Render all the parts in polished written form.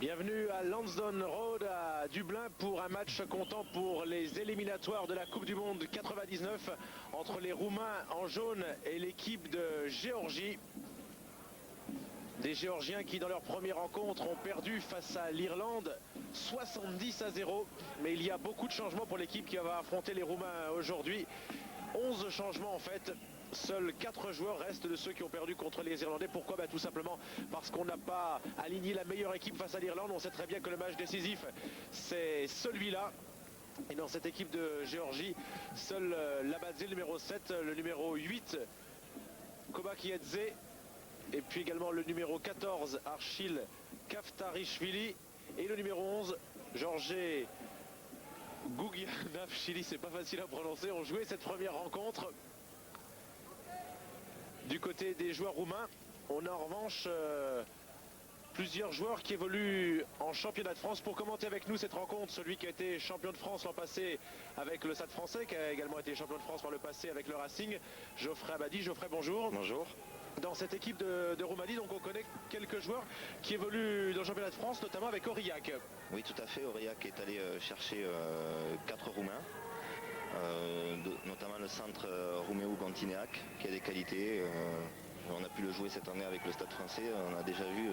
Bienvenue à Lansdowne Road à Dublin pour un match comptant pour les éliminatoires de la Coupe du Monde 99 entre les Roumains en jaune et l'équipe de Géorgie. Des Géorgiens qui dans leur première rencontre ont perdu face à l'Irlande 70-0. Mais il y a beaucoup de changements pour l'équipe qui va affronter les Roumains aujourd'hui. 11 changements en fait. Seuls 4 joueurs restent de ceux qui ont perdu contre les Irlandais. Pourquoi? Tout simplement parce qu'on n'a pas aligné la meilleure équipe face à l'Irlande. On sait très bien que le match décisif, c'est celui-là. Et dans cette équipe de Géorgie, seul Labadze, le numéro 7, le numéro 8, Kobakiedze, et puis également le numéro 14, Archil Kaftarishvili, et le numéro 11, George Gugianavchili, c'est pas facile à prononcer, ont joué cette première rencontre. Du côté des joueurs roumains, on a en revanche plusieurs joueurs qui évoluent en championnat de France. Pour commenter avec nous cette rencontre, celui qui a été champion de France l'an passé avec le Stade Français, qui a également été champion de France par le passé avec le Racing, Geoffrey Abadi. Geoffrey, bonjour. Bonjour. Dans cette équipe de Roumanie, donc on connaît quelques joueurs qui évoluent dans le championnat de France, notamment avec Aurillac. Oui, tout à fait. Aurillac est allé chercher 4 Roumains. Notamment le centre Rouméou Gontineac qui a des qualités. On a pu le jouer cette année avec le Stade Français. On a déjà vu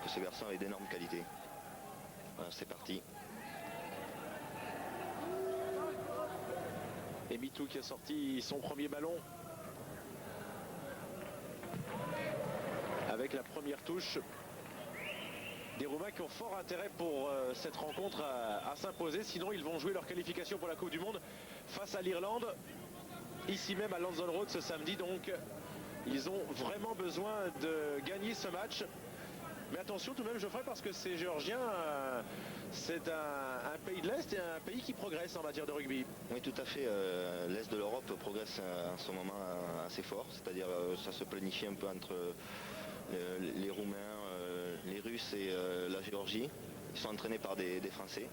que ce garçon avait d'énormes qualités. Voilà, c'est parti. Et Mitou qui a sorti son premier ballon avec la première touche. Des Roumains qui ont fort intérêt pour cette rencontre à s'imposer, sinon ils vont jouer leur qualification pour la Coupe du Monde face à l'Irlande, ici même à Lansdowne Road ce samedi. Donc ils ont vraiment besoin de gagner ce match. Mais attention tout de même, Geoffrey, parce que ces Géorgiens, c'est un pays de l'Est et un pays qui progresse en matière de rugby. Oui, tout à fait. L'Est de l'Europe progresse en ce moment assez fort, c'est-à-dire ça se planifie un peu entre les Roumains, les Russes et la Géorgie. Ils sont entraînés par des Français.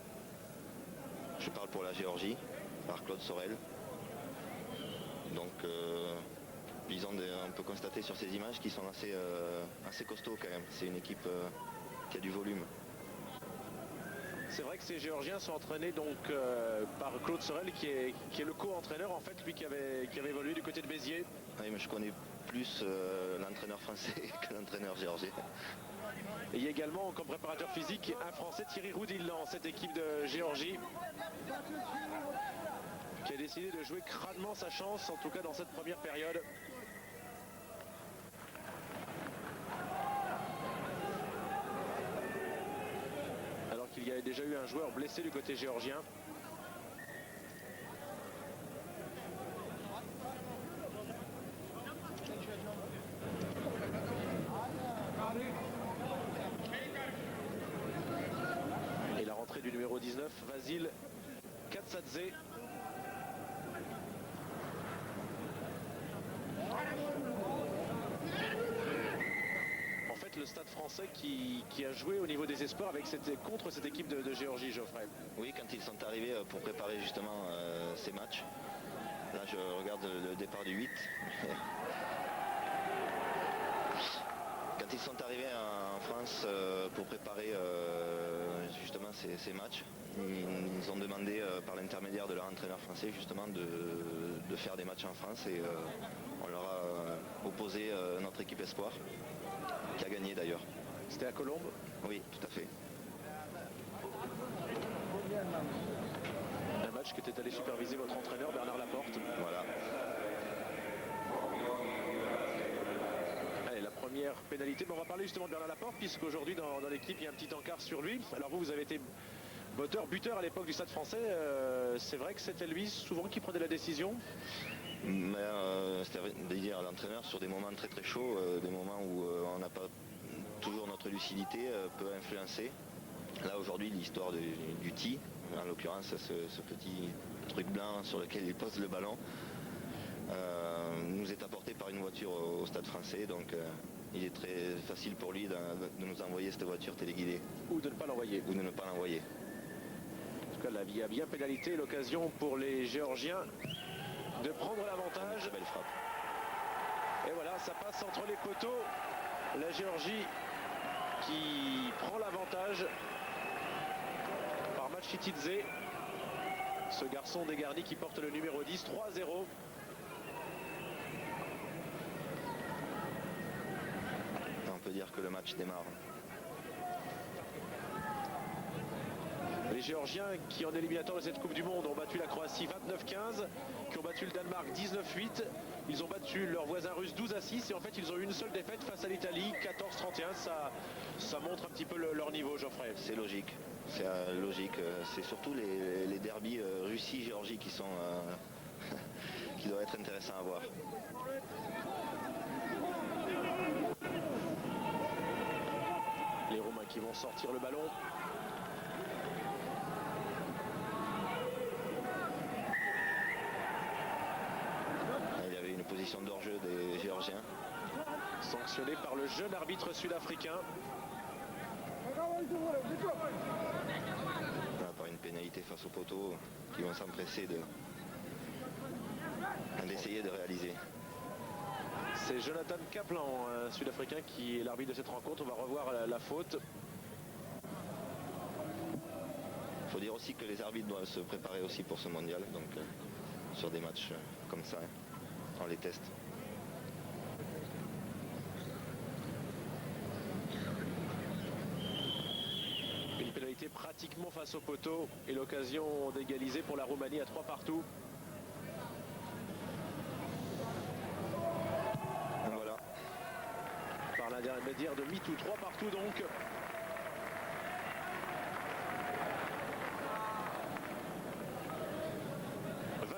Je parle pour la Géorgie, par Claude Sorel. Donc on peut constater sur ces images qu'ils sont assez costauds quand même. C'est une équipe qui a du volume. C'est vrai que ces Géorgiens sont entraînés donc par Claude Sorel qui est le co-entraîneur en fait, lui qui avait évolué du côté de Béziers. Oui, mais je connais plus l'entraîneur français que l'entraîneur géorgien. Et il y a également comme préparateur physique un Français, Thierry Roudil, dans cette équipe de Géorgie, qui a décidé de jouer crânement sa chance, en tout cas dans cette première période. Alors qu'il y a déjà eu un joueur blessé du côté géorgien. Et la rentrée du numéro 19, Vasil Katsadze. En fait, le Stade Français qui a joué au niveau des espoirs contre cette équipe de Géorgie, Geoffrey. Oui, quand ils sont arrivés pour préparer justement ces matchs. Là, je regarde le départ du 8. Quand ils sont arrivés en France pour préparer justement ces matchs, ils ont demandé par l'intermédiaire de leur entraîneur français justement de faire des matchs en France et on leur a opposé notre équipe espoir qui a gagné d'ailleurs. C'était à Colombes? Oui, tout à fait. Un match qui était allé superviser votre entraîneur Bernard Laporte. Voilà. Allez, la première pénalité, mais on va parler justement de Bernard Laporte puisqu'aujourd'hui dans l'équipe il y a un petit encart sur lui. Alors vous avez été buteur à l'époque du Stade Français, c'est vrai que c'était lui souvent qui prenait la décision? Mais c'est-à-dire l'entraîneur sur des moments très très chauds, des moments où on n'a pas toujours notre lucidité, peut influencer. Là aujourd'hui l'histoire du tee, en l'occurrence ce petit truc blanc sur lequel il pose le ballon, nous est apporté par une voiture au Stade Français, donc il est très facile pour lui de nous envoyer cette voiture téléguidée. Ou de ne pas l'envoyer. Ou de ne pas l'envoyer. En tout cas, il y a bien pénalité, l'occasion pour les Géorgiens de prendre l'avantage. Belle frappe. Et voilà, ça passe entre les poteaux. La Géorgie qui prend l'avantage. Chitidze. Ce garçon dégarni qui porte le numéro 10, 3-0. On peut dire que le match démarre. Les Géorgiens qui en éliminatoire de cette Coupe du Monde ont battu la Croatie 29-15, qui ont battu le Danemark 19-8. Ils ont battu leurs voisins russes 12-6 et en fait ils ont eu une seule défaite face à l'Italie, 14-31. Ça montre un petit peu leur niveau, Geoffrey. C'est logique. C'est logique. C'est surtout les derbies Russie-Géorgie qui sont qui doivent être intéressants à voir. Les Roumains qui vont sortir le ballon. Il y avait une position d'hors-jeu des Géorgiens. Sanctionné par le jeune arbitre sud-africain. Par une pénalité face au poteau qui vont s'empresser d'essayer de réaliser. C'est Jonathan Kaplan, un sud-africain, qui est l'arbitre de cette rencontre. On va revoir la faute. Il faut dire aussi que les arbitres doivent se préparer aussi pour ce mondial, donc sur des matchs comme ça, on les teste. Une pénalité pratiquement face au poteau et l'occasion d'égaliser pour la Roumanie à 3 partout. Voilà. Par l'intermédiaire de Mitou, 3 partout donc.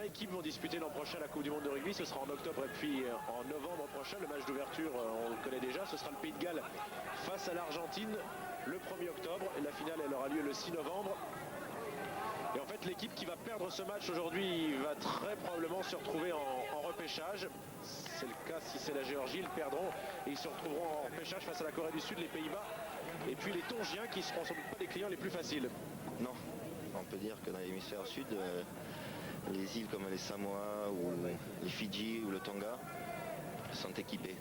Équipes vont disputer l'an prochain la Coupe du Monde de rugby. Ce sera en octobre et puis en novembre prochain. Le match d'ouverture, on le connaît déjà. Ce sera le Pays de Galles face à l'Argentine le 1er octobre. Et la finale, elle aura lieu le 6 novembre. Et en fait, l'équipe qui va perdre ce match aujourd'hui va très probablement se retrouver en repêchage. C'est le cas si c'est la Géorgie, ils perdront. Et ils se retrouveront en repêchage face à la Corée du Sud, les Pays-Bas. Et puis les Tongiens qui ne seront sans doute pas les clients les plus faciles. Non, on peut dire que dans l'hémisphère sud, les îles comme les Samoa ou les Fidji ou le Tonga sont équipées.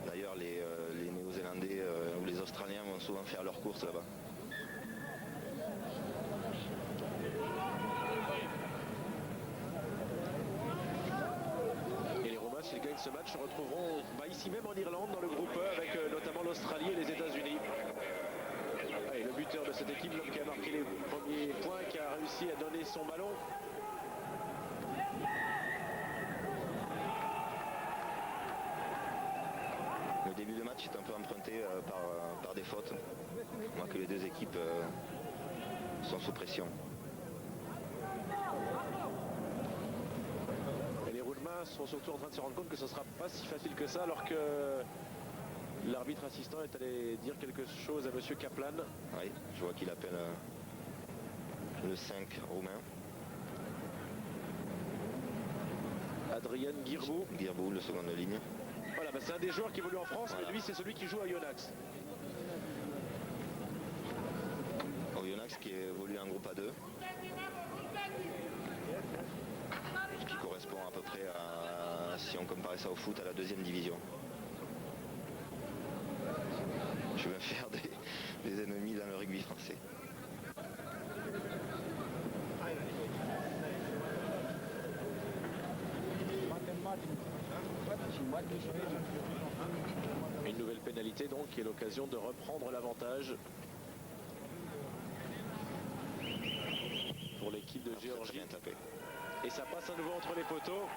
D'ailleurs, les Néo-Zélandais ou les Australiens vont souvent faire leurs courses là-bas. Et les Roumains, s'ils gagnent ce match, se retrouveront ici même en Irlande, dans le groupe E, avec notamment l'Australie et les États-Unis. Et le buteur de cette équipe, l'homme qui a marqué les premiers points, qui a réussi à donner son ballon. Le début de match est un peu emprunté par des fautes. On voit que les deux équipes sont sous pression. Et les Roumains sont surtout en train de se rendre compte que ce ne sera pas si facile que ça, alors que l'arbitre assistant est allé dire quelque chose à M. Kaplan. Oui, je vois qu'il appelle le 5 roumain. Adrien Girbou. Girbou, le second de ligne. Voilà, c'est un des joueurs qui évolue en France, Voilà. mais lui c'est celui qui joue à Yonax. Yonax qui évolue en groupe A2. Ce qui correspond à peu près à, si on comparait ça au foot, à la 2e division. Je vais faire des ennemis dans le rugby français. Une nouvelle pénalité donc, qui est l'occasion de reprendre l'avantage pour l'équipe de Géorgie. Bien tapé. Et ça passe à nouveau entre les poteaux.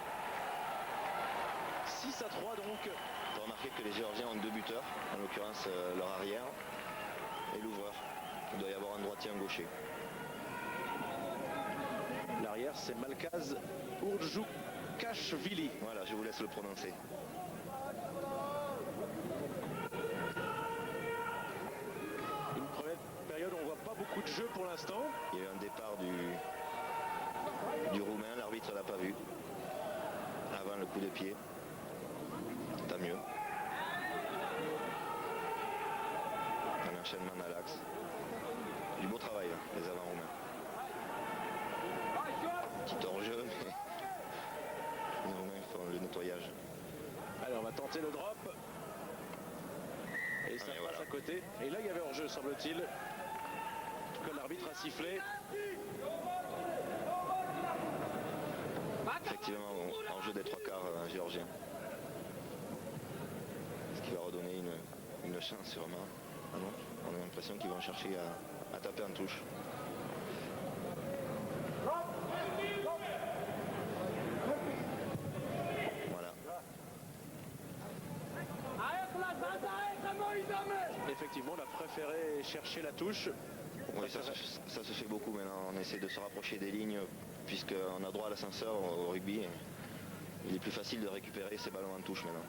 6-3 donc. On peut remarquer que les Géorgiens ont 2 buteurs, en l'occurrence leur arrière et l'ouvreur. Il doit y avoir un droitier et un gaucher. L'arrière c'est Malkaz Urdjoukashvili. Voilà, je vous laisse le prononcer. Une première période où on voit pas beaucoup de jeu pour l'instant. Il y a eu un départ du Roumain, l'arbitre l'a pas vu. Avant le coup de pied. Tant mieux. Un enchaînement à l'axe. Du beau travail, hein, les avants roumains. Petit hors-jeu, mais les Roumains font le nettoyage. Allez, on va tenter le drop. Et ça passe voilà. à côté. Et là, il y avait hors-jeu, semble-t-il. que l'arbitre a sifflé. Effectivement, en jeu des trois quarts géorgiens. Ce qui va redonner une chance sûrement. Ah non, on a l'impression qu'ils vont chercher à taper en touche. Voilà. Effectivement, on a préféré chercher la touche. Oui, ça se fait beaucoup maintenant. On essaie de se rapprocher des lignes puisqu'on a droit à l'ascenseur au rugby. Il est plus facile de récupérer ces ballons en touche maintenant.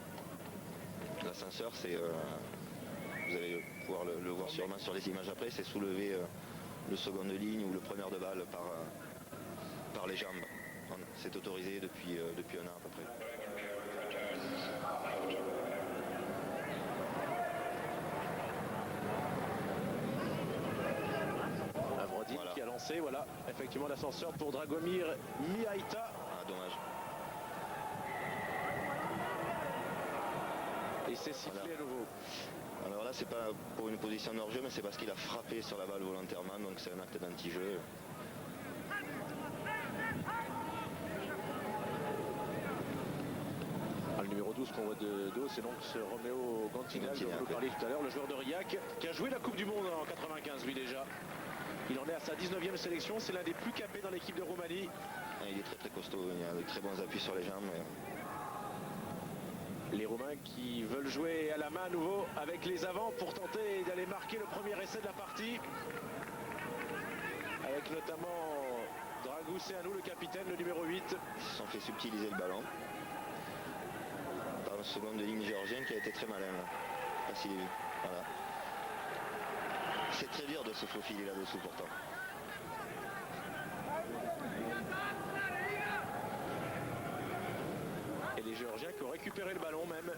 L'ascenseur, c'est, vous allez pouvoir le voir sûrement sur les images après, c'est soulever le second de ligne ou le preneur de balle par les jambes. C'est autorisé depuis un an à peu près. Avrodin voilà. Qui a lancé, voilà, effectivement l'ascenseur pour Dragomir Mihaita. Ah, dommage. Et c'est sifflé voilà. À nouveau. Alors là, c'est pas pour une position de hors-jeu, mais c'est parce qu'il a frappé sur la balle volontairement, donc c'est un acte d'anti-jeu. Le numéro 12 qu'on voit de dos, c'est donc ce Roméo Gantinal dont vous parliez tout à l'heure, le joueur de Riac, qui a joué la Coupe du Monde en 95, lui déjà. Il en est à sa 19e sélection, c'est l'un des plus capés dans l'équipe de Roumanie. Il est très très costaud, il a de très bons appuis sur les jambes. Les Roumains qui veulent jouer à la main à nouveau avec les avants pour tenter d'aller marquer le premier essai de la partie. Avec notamment Dragoceanu, le capitaine, le numéro 8. Ils se sont fait subtiliser le ballon par le second de ligne géorgien qui a été très malin. Là. Voilà. C'est très dur de se faufiler là-dessous pourtant. Et les Géorgiens qui ont récupéré le ballon même,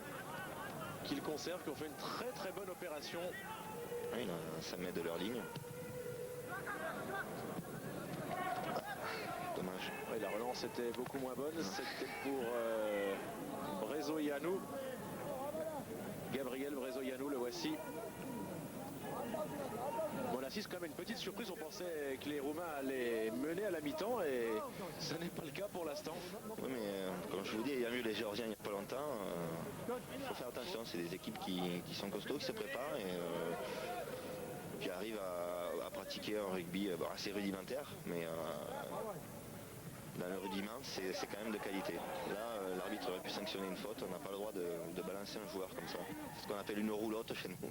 qu'ils conservent, qui ont fait une très très bonne opération. Oui, ça met de leur ligne. Dommage. Oui, la relance était beaucoup moins bonne. C'était pour Brezoianu. Gabriel Brezoianu, le voici. Bon, là, c'est quand même une petite surprise. On pensait que les Roumains allaient mener à la mi-temps et ce n'est pas le cas pour l'instant. Oui, mais comme je vous dis, il y a eu les Géorgiens il n'y a pas longtemps. Il faut faire attention, c'est des équipes qui sont costauds, qui se préparent et qui arrivent à pratiquer un rugby assez rudimentaire, mais dans le rudiment, c'est quand même de qualité. Là, l'arbitre aurait pu sanctionner une faute, on n'a pas le droit de balancer un joueur comme ça. C'est ce qu'on appelle une roulotte chez nous.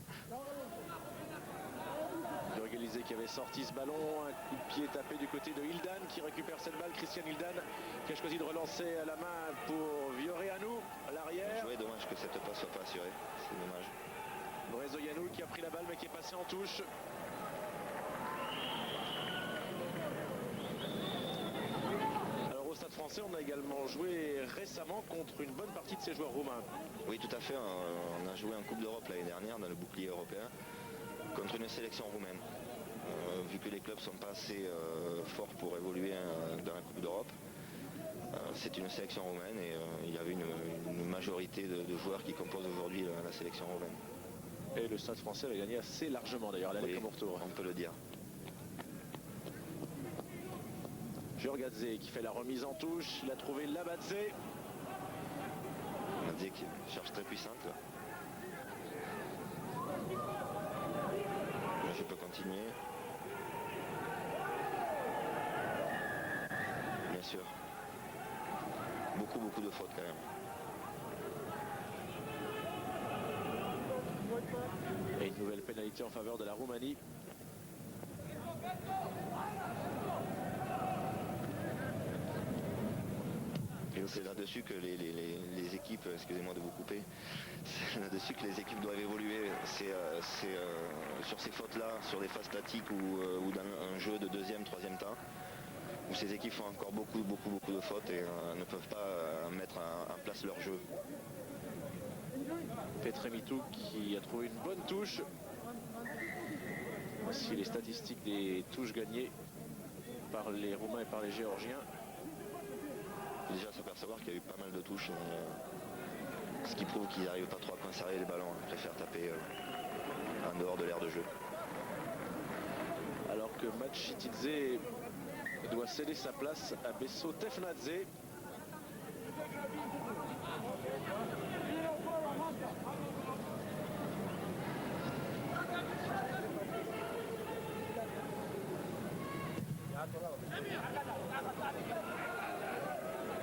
Burgalizé qui avait sorti ce ballon, un coup de pied tapé du côté de Hildan qui récupère cette balle. Christian Hildan qui a choisi de relancer à la main pour Vioreanu à l'arrière. Oui, dommage que cette passe soit pas assurée, c'est dommage. Brezoianu qui a pris la balle mais qui est passé en touche. Alors au Stade Français, on a également joué récemment contre une bonne partie de ces joueurs roumains. Oui, tout à fait, on a joué en Coupe d'Europe l'année dernière dans le bouclier européen contre une sélection roumaine. Vu que les clubs ne sont pas assez forts pour évoluer dans la Coupe d'Europe, c'est une sélection roumaine et il y avait une majorité de joueurs qui composent aujourd'hui la sélection roumaine. Et le Stade Français a gagné assez largement d'ailleurs, l'aller comme au retour. On peut le dire. Jurgadze qui fait la remise en touche, il a trouvé Labadze. Labadze qui cherche très puissante là. Je peux continuer. Bien sûr. Beaucoup de fautes quand même. Et une nouvelle pénalité en faveur de la Roumanie. C'est là-dessus que les équipes, excusez-moi de vous couper, c'est là-dessus que les équipes doivent évoluer. C'est sur ces fautes-là, sur des phases statiques ou dans un jeu de deuxième, troisième temps, où ces équipes font encore beaucoup de fautes et ne peuvent pas mettre en place leur jeu. Petremitou qui a trouvé une bonne touche. Voici les statistiques des touches gagnées par les Roumains et par les Géorgiens. Déjà s'apercevoir qu'il y a eu pas mal de touches, ce qui prouve qu'ils n'arrivent pas trop à conserver les ballons, ils préfèrent taper en dehors de l'aire de jeu. Alors que Machitidze doit céder sa place à Besso Tefnadze.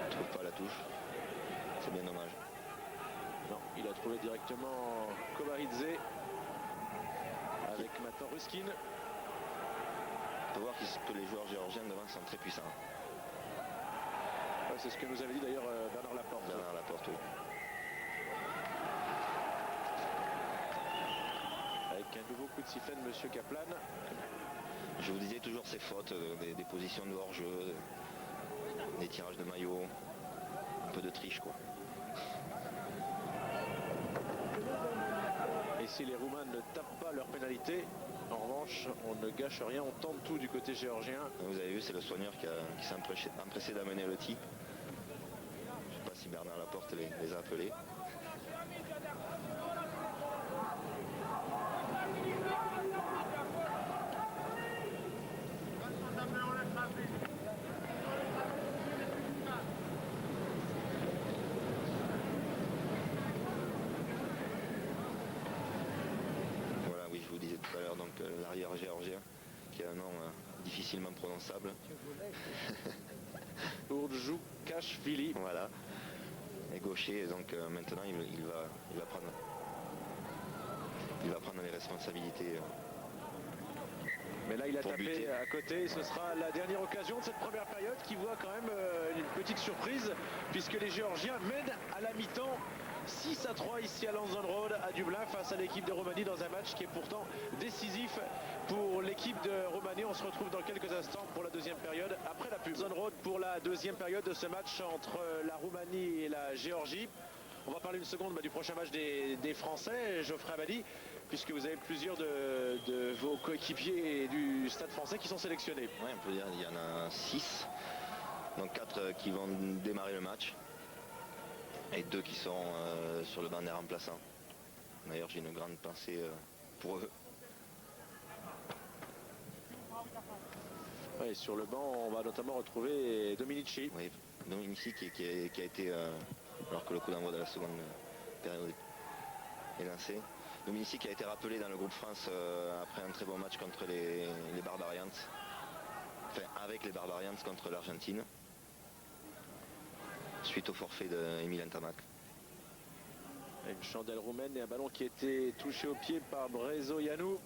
Je trouve pas la touche. C'est bien dommage. Non, il a trouvé directement Kobaridze avec maintenant Ruskin. On peut voir que les joueurs géorgiens devant sont très puissants. Ouais, c'est ce que nous avait dit d'ailleurs Bernard Laporte. Bernard Laporte, oui. Avec un nouveau coup de sifflet de Monsieur Kaplan. Je vous disais toujours ces fautes, des positions de hors-jeu, des tirages de maillot, un peu de triche quoi. Et si les Roumains ne tapent pas leur pénalité, en revanche, on ne gâche rien, on tente tout du côté géorgien. Vous avez vu, c'est le soigneur qui s'est empressé d'amener le tir. Je ne sais pas si Bernard Laporte les a appelés. L'arrière géorgien qui a un nom difficilement prononçable. Urdjoukashvili. Voilà. Et gaucher, donc maintenant il va prendre les responsabilités. Mais là il a tapé buter. à côté et ce sera la dernière occasion de cette première période qui voit quand même une petite surprise puisque les Géorgiens mènent à la mi-temps 6-3 ici à London Road à Dublin face à l'équipe de Roumanie dans un match qui est pourtant décisif pour l'équipe de Roumanie. On se retrouve dans quelques instants pour la deuxième période après la pub. London Road pour la deuxième période de ce match entre la Roumanie et la Géorgie. On va parler une seconde du prochain match des Français, Geoffrey Abadi, puisque vous avez plusieurs de vos coéquipiers du Stade français qui sont sélectionnés. Oui, on peut dire qu'il y en a 6, donc 4 qui vont démarrer le match. Et 2 qui sont sur le banc des remplaçants. D'ailleurs, j'ai une grande pensée pour eux. Ouais, sur le banc, on va notamment retrouver Dominici. Oui, Dominici qui a été, alors que le coup d'envoi de la seconde période est lancé. Dominici qui a été rappelé dans le groupe France après un très bon match contre les Barbarians. Enfin, avec les Barbarians contre l'Argentine. Suite au forfait d'Emile Ntamak. Une chandelle roumaine et un ballon qui a été touché au pied par Brezoianu.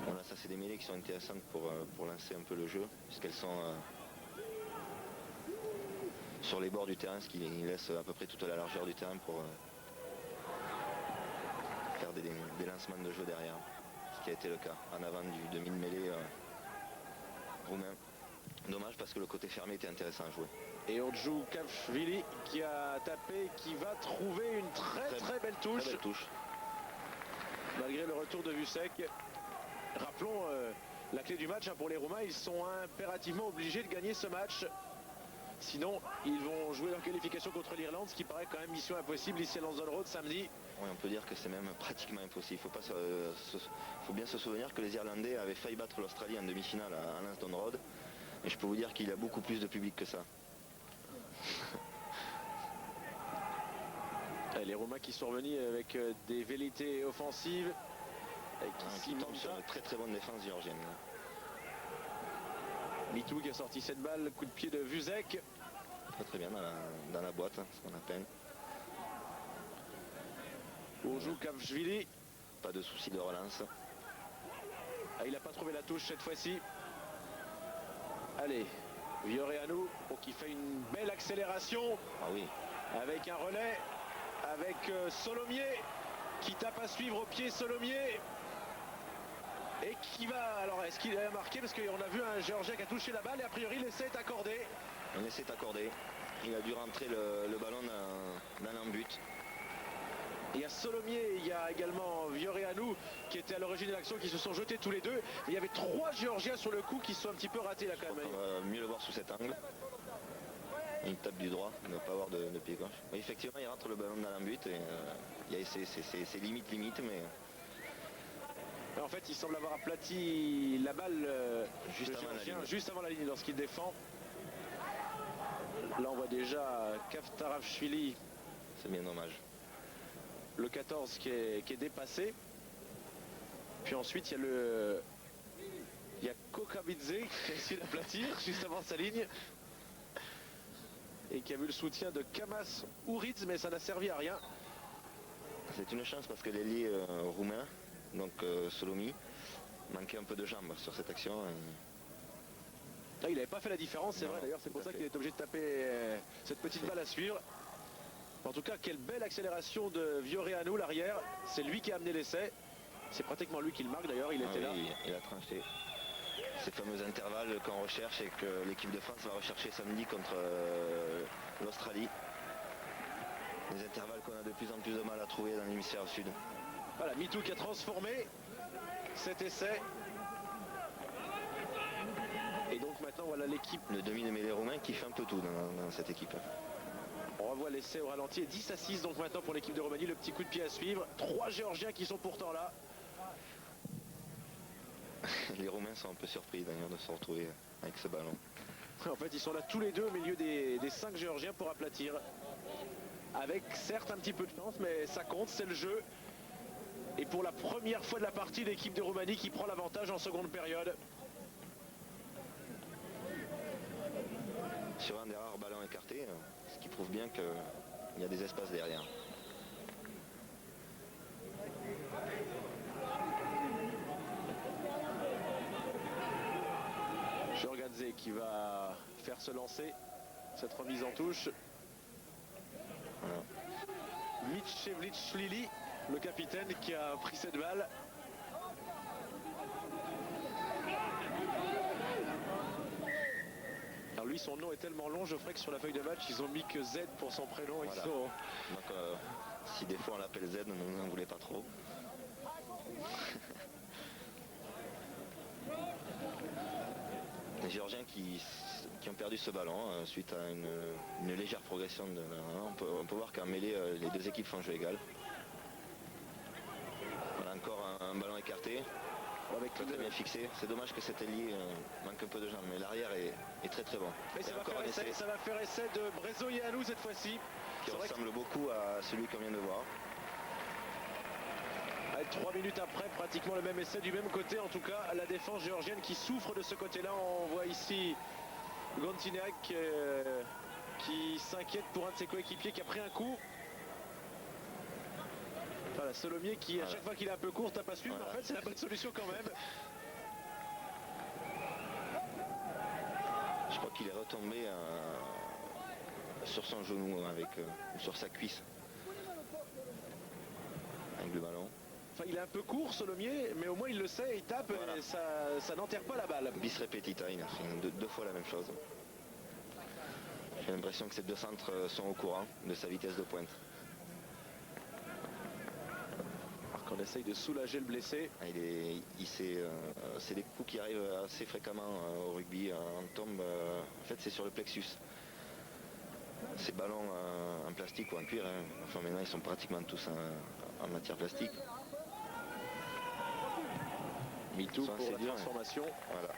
Voilà, ça c'est des mêlées qui sont intéressantes pour lancer un peu le jeu, puisqu'elles sont sur les bords du terrain, ce qui laisse à peu près toute la largeur du terrain pour faire des lancements de jeu derrière, ce qui a été le cas en avant du demi-mêlée roumain. Dommage parce que le côté fermé était intéressant à jouer. Et Urdjoukashvili qui a tapé, qui va trouver une très belle touche. Très belle touche. Malgré le retour de Vusek. Rappelons la clé du match pour les Roumains, ils sont impérativement obligés de gagner ce match. Sinon, ils vont jouer leur qualification contre l'Irlande, ce qui paraît quand même mission impossible ici à London Road samedi. Oui, on peut dire que c'est même pratiquement impossible. Il faut bien se souvenir que les Irlandais avaient failli battre l'Australie en demi-finale à London Road. Et je peux vous dire qu'il y a beaucoup plus de public que ça. Les Roumains qui sont revenus avec des velléités offensives. Et qui tombent sur une très bonne défense géorgienne. Mitou qui a sorti cette balle, coup de pied de Vusek. Très bien dans la boîte, ce qu'on appelle. Urdjoukashvili. Pas de souci de relance. Ah, il n'a pas trouvé la touche cette fois-ci. Allez, Vioreanu qui fait une belle accélération. Ah oui. Avec un relais, avec Solomier qui tape à suivre au pied Solomier. Et qui va, alors est-ce qu'il a marqué, parce qu'on a vu un Géorgien qui a touché la balle et a priori l'essai est accordé. Un essai est accordé. Il a dû rentrer le ballon dans l'embut. Il y a Solomier, il y a également Vioreanu qui était à l'origine de l'action, qui se sont jetés tous les deux. Il y avait 3 Géorgiens sur le coup qui sont un petit peu ratés là quand même. On va mieux le voir sous cet angle. il tape du droit, ne pas avoir de pied gauche. Oui, effectivement, il rentre le ballon dans l'embut et il y a ses limites, mais En fait, il semble avoir aplati la balle juste avant la ligne lorsqu'il défend. Là, on voit déjà Kaftarashvili, c'est bien dommage. le 14 qui est dépassé. Puis ensuite, il y a Kokabidze qui a essayé d'aplatir juste avant sa ligne. Et qui a vu le soutien de Kamas Ouritz, mais ça n'a servi à rien. C'est une chance parce que l'ailier roumain, donc Solomi, manquait un peu de jambes sur cette action. Là, il n'avait pas fait la différence, c'est vrai. D'ailleurs, c'est pour ça qu'il est obligé de taper cette petite balle à suivre. En tout cas, quelle belle accélération de Vioreanu, l'arrière. C'est lui qui a amené l'essai. C'est pratiquement lui qui le marque d'ailleurs, il était là. Il a tranché. Ces fameux intervalles qu'on recherche et que l'équipe de France va rechercher samedi contre l'Australie. Des intervalles qu'on a de plus en plus de mal à trouver dans l'hémisphère sud. Voilà, MeToo qui a transformé cet essai. Et donc maintenant, voilà l'équipe. Le demi-mêlée roumain qui fait un peu tout dans cette équipe. On revoit l'essai au ralenti et 10-6 donc maintenant pour l'équipe de Roumanie. Le petit coup de pied à suivre. 3 Géorgiens qui sont pourtant là. Les Roumains sont un peu surpris d'ailleurs de se retrouver avec ce ballon. En fait, ils sont là tous les deux au milieu des 5 Géorgiens pour aplatir. Avec certes un petit peu de chance, mais ça compte, c'est le jeu. Et pour la première fois de la partie, l'équipe de Roumanie qui prend l'avantage en seconde période. Sur un des rares ballons écartés, ce qui prouve bien qu'il y a des espaces derrière. Jorgadze qui va faire se lancer cette remise en touche. Voilà. Mitchevlich-Lili, le capitaine qui a pris cette balle. Alors lui, son nom est tellement long, Geoffrey, que sur la feuille de match, ils ont mis que Z pour son prénom. Voilà. Donc si des fois on l'appelle Z, on n'en voulait pas trop. Les Géorgiens qui ont perdu ce ballon suite à une légère progression. On peut voir qu'en mêlée, les deux équipes font jeu égal. Voilà encore un ballon écarté, avec très bien fixé. C'est dommage que cet ailier manque un peu de jambes, mais l'arrière est très très bon. Et ça va faire essai de Brezoianu cette fois-ci. Qui ressemble beaucoup à celui qu'on vient de voir. Allez, 3 minutes après, pratiquement le même essai du même côté. En tout cas, la défense géorgienne qui souffre de ce côté-là. On voit ici Gontinak qui s'inquiète pour un de ses coéquipiers qui a pris un coup. Voilà, Solomier qui, à chaque fois qu'il est un peu court, tape à suivre. Voilà. En fait, c'est la bonne solution quand même. Je crois qu'il est retombé sur son genou ou sur sa cuisse avec le ballon. Enfin, il est un peu court, Solomier, mais au moins il le sait, il tape, voilà. Et ça n'enterre pas la balle. Bis repetita, il a fait deux fois la même chose. J'ai l'impression que ces deux centres sont au courant de sa vitesse de pointe. Alors qu'on essaye de soulager le blessé. C'est des coups qui arrivent assez fréquemment au rugby. On tombe, en fait c'est sur le plexus. Ces ballons en plastique ou en cuir, enfin maintenant ils sont pratiquement tous en matière plastique. MeToo pour la transformation. Voilà.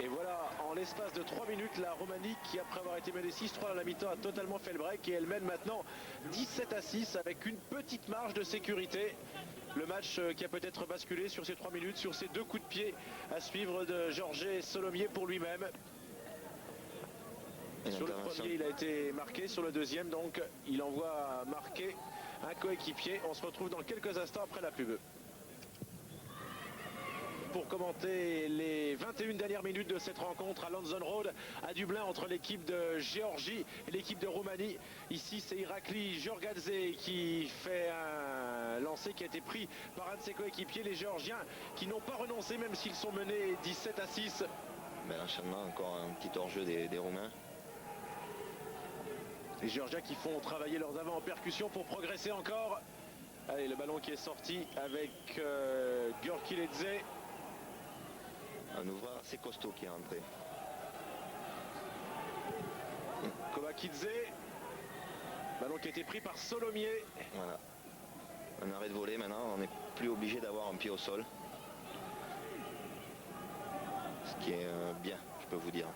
Et voilà, en l'espace de 3 minutes, la Roumanie qui, après avoir été menée 6-3 à la mi-temps, a totalement fait le break et elle mène maintenant 17-6 avec une petite marge de sécurité. Le match qui a peut-être basculé sur ces 3 minutes, sur ces 2 coups de pied à suivre de Georges Solomier pour lui-même. Sur le premier, il a été marqué. Sur le deuxième, donc, il envoie marquer un coéquipier. On se retrouve dans quelques instants après la pub. Pour commenter les 21 dernières minutes de cette rencontre à London Road à Dublin entre l'équipe de Géorgie et l'équipe de Roumanie. Ici c'est Irakli Jorgadze qui fait un lancer qui a été pris par un de ses coéquipiers, les Géorgiens qui n'ont pas renoncé même s'ils sont menés 17-6. L'enchaînement, encore un petit hors-jeu des Roumains. Les Géorgiens qui font travailler leurs avants en percussion pour progresser encore. Allez, le ballon qui est sorti avec Görkiledze. Un ouvreur assez costaud qui est rentré. Kidze. Ballon qui a été pris par Solomier. Voilà. Un arrêt de volée maintenant, on n'est plus obligé d'avoir un pied au sol. Ce qui est bien, je peux vous dire.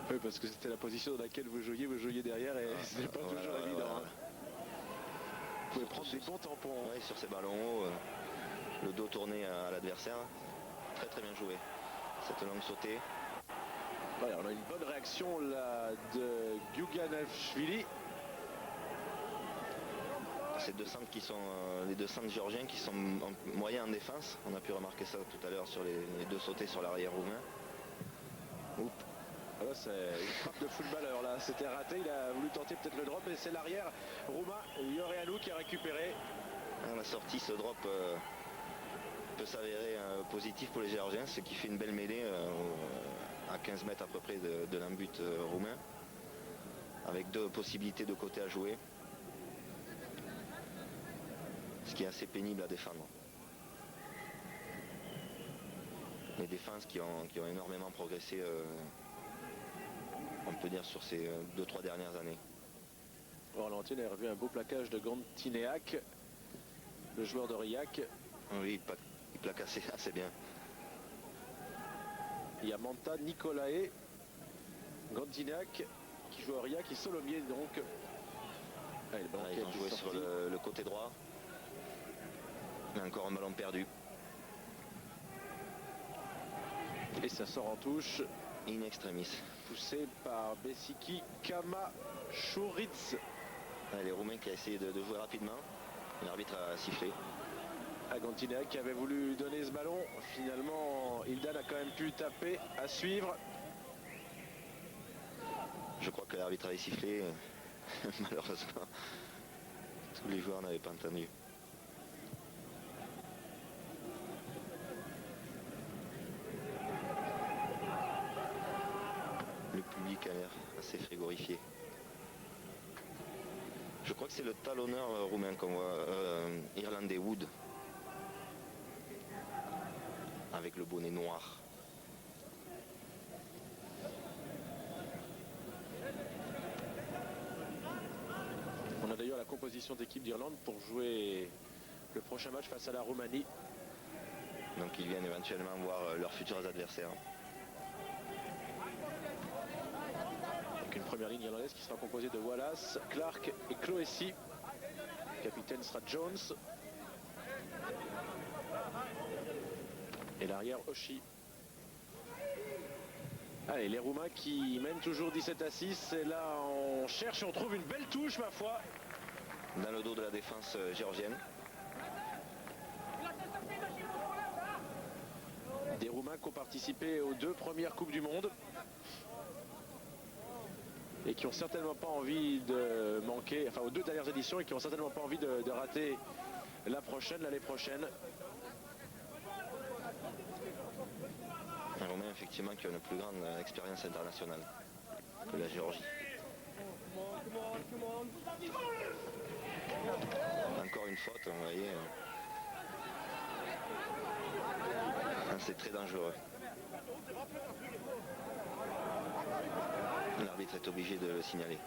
Oui, parce que c'était la position dans laquelle vous jouiez derrière et ce n'est pas toujours évident. Hein. Vous pouvez prendre des bons tampons. Oui, sur ces ballons hauts, le dos tourné à l'adversaire. Très très bien joué. Cette longue sautée. Voilà, on a une bonne réaction là de Guganashvili. Ces deux centres qui sont les deux centres géorgiens qui sont moyens en défense. On a pu remarquer ça tout à l'heure sur les deux sautés sur l'arrière roumain. Oups. Voilà, c'est une frappe de footballeur là, c'était raté, il a voulu tenter peut-être le drop et c'est l'arrière roumain Ioreanu qui a récupéré. À la sortie, ce drop peut s'avérer positif pour les Géorgiens, ce qui fait une belle mêlée à 15 mètres à peu près de l'embut roumain, avec deux possibilités de côté à jouer, ce qui est assez pénible à défendre. Les défenses qui ont énormément progressé, on peut dire, sur ces 2-3 dernières années. Valentin a revu un beau plaquage de Gantineac, le joueur d'Aurillac. Oui, il plaque assez bien. Il y a Manta Nicolae, Gantineac qui joue à Aurillac et Solomier donc. Allez, Ils ont joué sur le côté droit. Il y a encore un ballon perdu. Et ça sort en touche. In extremis. Poussé par Besiki Kamachouritz. Les Roumains qui a essayé de jouer rapidement. L'arbitre a sifflé. Gantineac qui avait voulu donner ce ballon. Finalement, Ildan a quand même pu taper à suivre. Je crois que l'arbitre avait sifflé. Malheureusement, tous les joueurs n'avaient pas entendu. Le public a l'air assez frigorifié. Je crois que c'est le talonneur roumain qu'on voit, irlandais Wood, avec le bonnet noir. On a d'ailleurs la composition d'équipe d'Irlande pour jouer le prochain match face à la Roumanie. Donc ils viennent éventuellement voir leurs futurs adversaires. Avec une première ligne irlandaise qui sera composée de Wallace, Clark et Cloessy. Le capitaine sera Jones. Et l'arrière Oshie. Allez, les Roumains qui mènent toujours 17-6. Et là, on cherche et on trouve une belle touche, ma foi. Dans le dos de la défense géorgienne. Des Roumains qui ont participé aux 2 premières Coupes du Monde. Et qui ont certainement pas envie de manquer, enfin aux 2 dernières éditions, et qui ont certainement pas envie de rater l'année prochaine. Un Roumain effectivement qui a une plus grande expérience internationale que la Géorgie. Encore une faute, vous voyez. C'est très dangereux. L'arbitre est obligé de le signaler.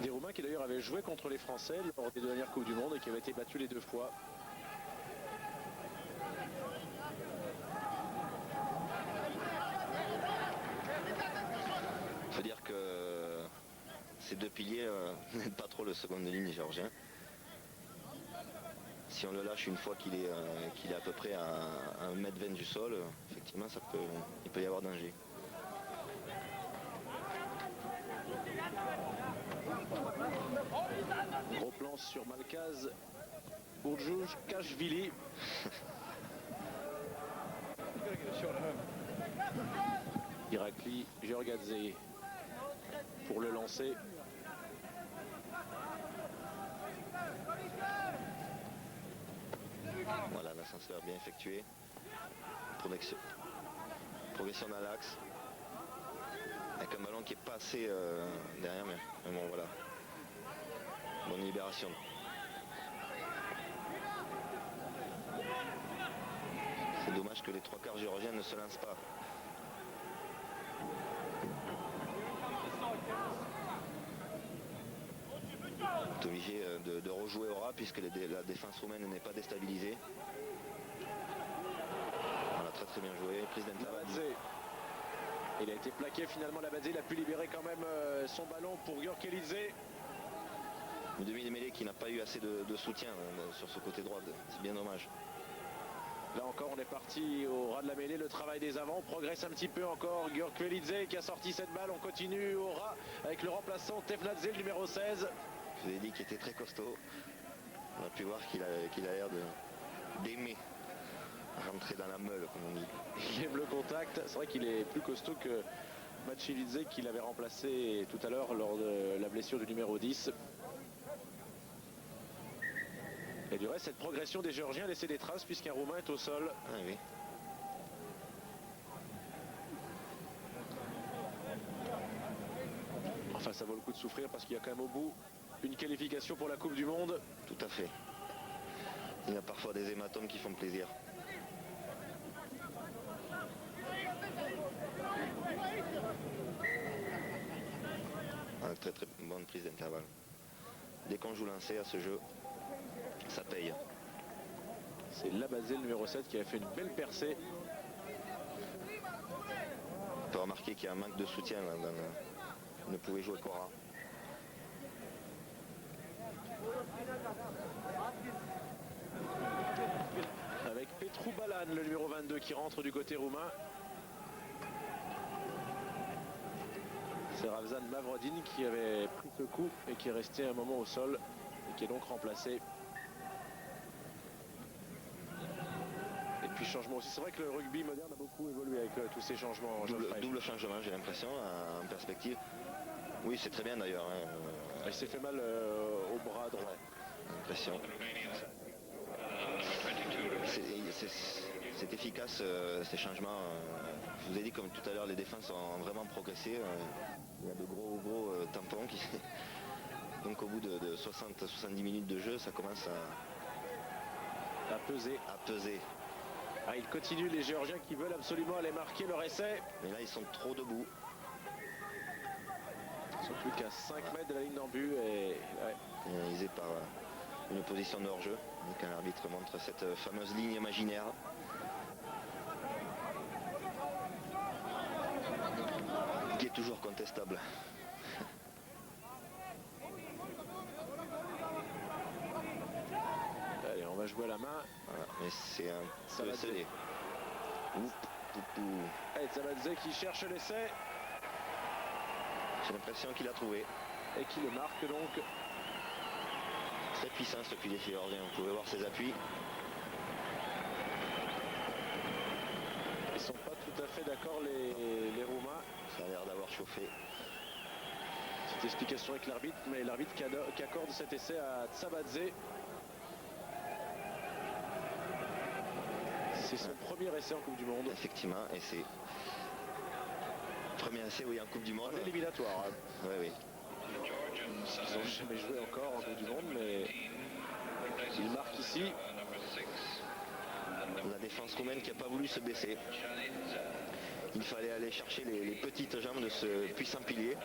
Des Roumains qui d'ailleurs avaient joué contre les Français lors des 2 dernières Coupes du Monde et qui avaient été battus les 2 fois. Il faut dire que ces 2 piliers n'aident pas trop le seconde ligne géorgien. Si on le lâche une fois qu'il est à peu près à 1,20 m du sol, effectivement il peut y avoir danger. Gros plan sur Malkaz Urjushkashvili. Irakli Georgadze pour le lancer. Voilà, l'ascenseur bien effectué. Progression dans l'axe. Avec un ballon qui est passé derrière, mais bon voilà. Bonne libération. C'est dommage que les trois quarts géorgiens ne se lancent pas. On est obligé de rejouer au ras puisque la défense roumaine n'est pas déstabilisée. On a très très bien joué, prise d'intervalle. Il a été plaqué finalement, Labadze, il a pu libérer quand même son ballon pour Györkelidze. Une demi-mêlée qui n'a pas eu assez de soutien sur ce côté droit, c'est bien dommage. Là encore on est parti au ras de la mêlée, le travail des avants progresse un petit peu encore. Györkelidze qui a sorti cette balle, on continue au ras avec le remplaçant Tefnadze, le numéro 16. Je vous ai dit qu'il était très costaud. On a pu voir qu'il a l'air d'aimer rentrer dans la meule, comme on dit. Il aime le contact. C'est vrai qu'il est plus costaud que Matchilidze qu'il avait remplacé tout à l'heure lors de la blessure du numéro 10. Et du reste, cette progression des Géorgiens a laissé des traces puisqu'un Roumain est au sol. Ah oui. Enfin, ça vaut le coup de souffrir parce qu'il y a quand même au bout une qualification pour la Coupe du Monde. Tout à fait. Il y a parfois des hématomes qui font plaisir. Très très bonne prise d'intervalle. Dès qu'on joue lancé à ce jeu, ça paye. C'est Labadze, le numéro 7, qui a fait une belle percée. On peut remarquer qu'il y a un manque de soutien. Il ne pouvait jouer qu'au ras. Avec Petru Balan, le numéro 22, qui rentre du côté roumain. C'est Ravzan Mavrodin qui avait pris ce coup et qui est resté un moment au sol et qui est donc remplacé. Et puis changement aussi. C'est vrai que le rugby moderne a beaucoup évolué avec tous ces changements. Double changement, j'ai l'impression, en perspective. Oui, c'est très bien d'ailleurs. Hein. Il s'est fait mal au bras droit. L'impression. C'est efficace ces changements. Je vous ai dit comme tout à l'heure, les défenses ont vraiment progressé. Il y a de gros tampons qui... Donc au bout de 60-70 minutes de jeu, ça commence à peser. Ah, ils continuent, les Géorgiens qui veulent absolument aller marquer leur essai. Mais là, ils sont trop debout. Ils sont plus qu'à 5 mètres de la ligne d'en but. Et ouais. Pénalisé par une position de hors-jeu. Donc un arbitre montre cette fameuse ligne imaginaire. Qui est toujours contestable. Allez, on va jouer à la main. Voilà, mais c'est un peu scellé. Allez, Tzabadze qui cherche l'essai. J'ai l'impression qu'il a trouvé. Et qui le marque donc. Très puissant ce pilier géorgien, vous pouvez voir ses appuis. Ils sont pas tout à fait d'accord les Roumains. Ça a l'air d'avoir chauffé. Petite explication avec l'arbitre, mais l'arbitre qui accorde cet essai à Tzabadze. C'est son premier essai en Coupe du Monde. Effectivement, et c'est premier essai oui, en Coupe du Monde. En éliminatoire. Hein. Oui. Ils n'ont jamais joué encore en Coupe du Monde, mais ils marquent ici. La défense roumaine qui n'a pas voulu se baisser. Il fallait aller chercher les petites jambes de ce puissant pilier.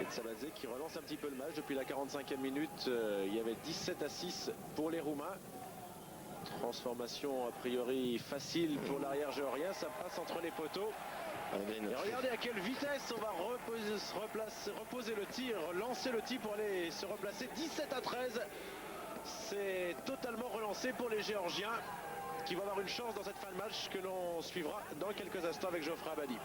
Et Tzabadze qui relance un petit peu le match depuis la 45e minute. Il y avait 17-6 pour les Roumains. Transformation a priori facile pour l'arrière géorgien, ça passe entre les poteaux. Et regardez à quelle vitesse on va reposer le tir, lancer le tir pour aller se replacer. 17-13, c'est totalement relancé pour les Géorgiens qui vont avoir une chance dans cette fin de match que l'on suivra dans quelques instants avec Geoffrey Abadi.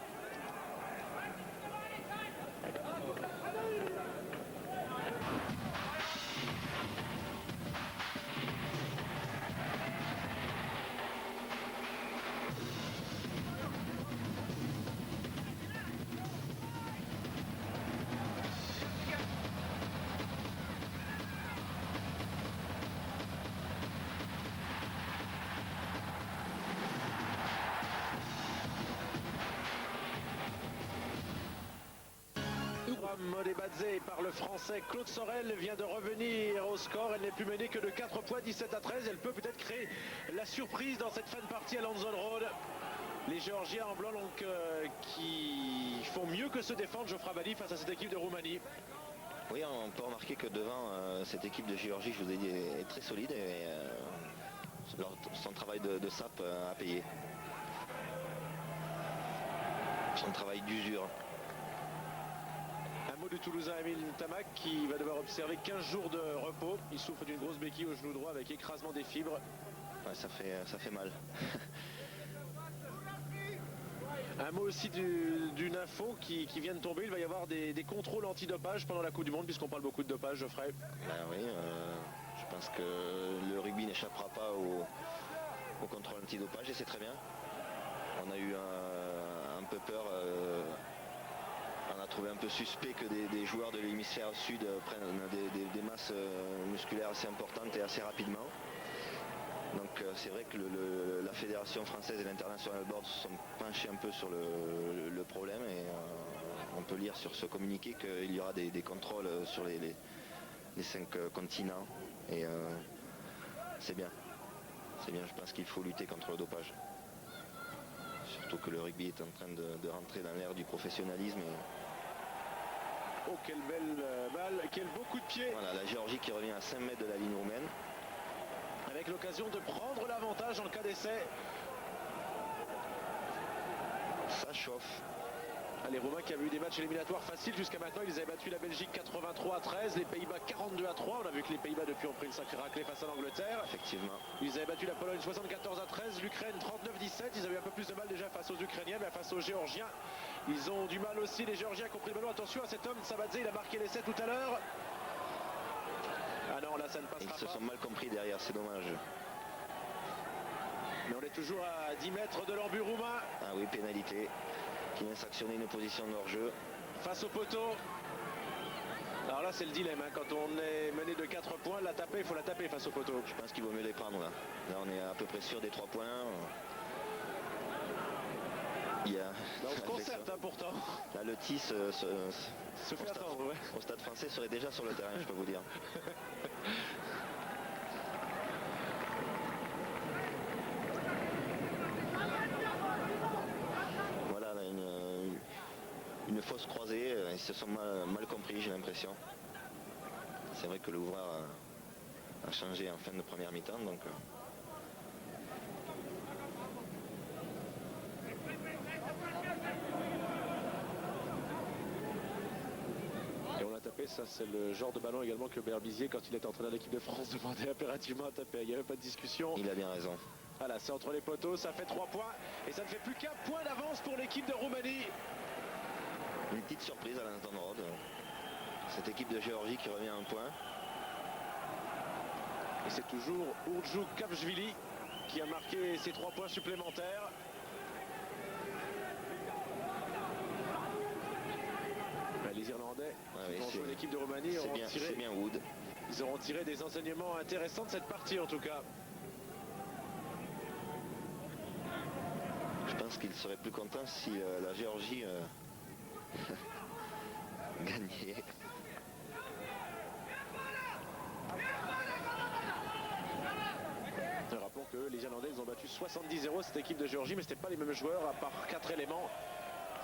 Modebadze par le français Claude Sorel vient de revenir au score. Elle n'est plus menée que de 4 points, 17-13. Elle peut peut-être créer la surprise dans cette fin de partie à Lanzon Road. Les Géorgiens en blanc donc, qui font mieux que se défendre, Geoffroy Bali, face à cette équipe de Roumanie. Oui, on peut remarquer que devant cette équipe de Géorgie, je vous ai dit, est très solide et son travail de sape a payé. Son travail d'usure. Un mot du Toulousain Emile Tamac qui va devoir observer 15 jours de repos. Il souffre d'une grosse béquille au genou droit avec écrasement des fibres. Ouais, ça fait mal. Un mot aussi d'une info qui vient de tomber. Il va y avoir des contrôles antidopage pendant la Coupe du Monde, puisqu'on parle beaucoup de dopage, Geoffrey. Ben oui, je pense que le rugby n'échappera pas au contrôle antidopage et c'est très bien. On a eu un peu peur. On a trouvé un peu suspect que des joueurs de l'hémisphère sud prennent des masses musculaires assez importantes et assez rapidement. Donc c'est vrai que la Fédération française et l'International Board se sont penchés un peu sur le problème et on peut lire sur ce communiqué qu'il y aura des contrôles sur les 5 continents et c'est bien. C'est bien, je pense qu'il faut lutter contre le dopage. Surtout que le rugby est en train de rentrer dans l'ère du professionnalisme. Oh, quelle belle balle, quel beau coup de pied. Voilà, la Géorgie qui revient à 5 mètres de la ligne roumaine. Avec l'occasion de prendre l'avantage en cas d'essai. Ça chauffe. Les Roumains qui avaient eu des matchs éliminatoires faciles jusqu'à maintenant, ils avaient battu la Belgique 83-13, les Pays-Bas 42-3. On a vu que les Pays-Bas depuis ont pris une sacrée raclée face à l'Angleterre. Effectivement. Ils avaient battu la Pologne 74-13, l'Ukraine 39-17. Ils avaient eu un peu plus de mal déjà face aux Ukrainiens, mais face aux Géorgiens. Ils ont du mal aussi, les Géorgiens qui ont pris le ballon. Attention à cet homme, Sabadze, il a marqué l'essai tout à l'heure. Ah non, là ça ne passera pas. Ils se sont mal compris derrière, c'est dommage. Mais on est toujours à 10 mètres de l'embut roumain. Ah oui, pénalité qui vient sanctionner une position de hors-jeu. Face au poteau. Alors là c'est le dilemme, hein. Quand on est mené de 4 points, la taper, il faut la taper face au poteau. Je pense qu'il vaut mieux les prendre là. Là on est à peu près sûr des 3 points. On se concerte hein, pourtant. Là le TIS se fait attendre, ouais. Au stade français serait déjà sur le terrain, je peux vous dire. Voilà, là, une fausse croisée, ils se sont mal compris, j'ai l'impression. C'est vrai que le ouvreur a changé en fin de première mi-temps, donc... Ça c'est le genre de ballon également que Berbizier, quand il était entraîneur de l'équipe de France, demandait impérativement à taper. Il n'y avait pas de discussion. Il a bien raison. Voilà, c'est entre les poteaux, ça fait 3 points et ça ne fait plus qu'un point d'avance pour l'équipe de Roumanie. Une petite surprise à Lanzon Road. Cette équipe de Géorgie qui revient à un point. Et c'est toujours Urjuk Kapchvili qui a marqué ses 3 points supplémentaires. Les Irlandais, qui ont joué l'équipe de Roumanie, ils auront tiré des enseignements intéressants de cette partie en tout cas. Je pense qu'ils seraient plus contents si la Géorgie gagnait. Rappelons que les Irlandais ils ont battu 70-0 cette équipe de Géorgie, mais ce n'était pas les mêmes joueurs à part 4 éléments.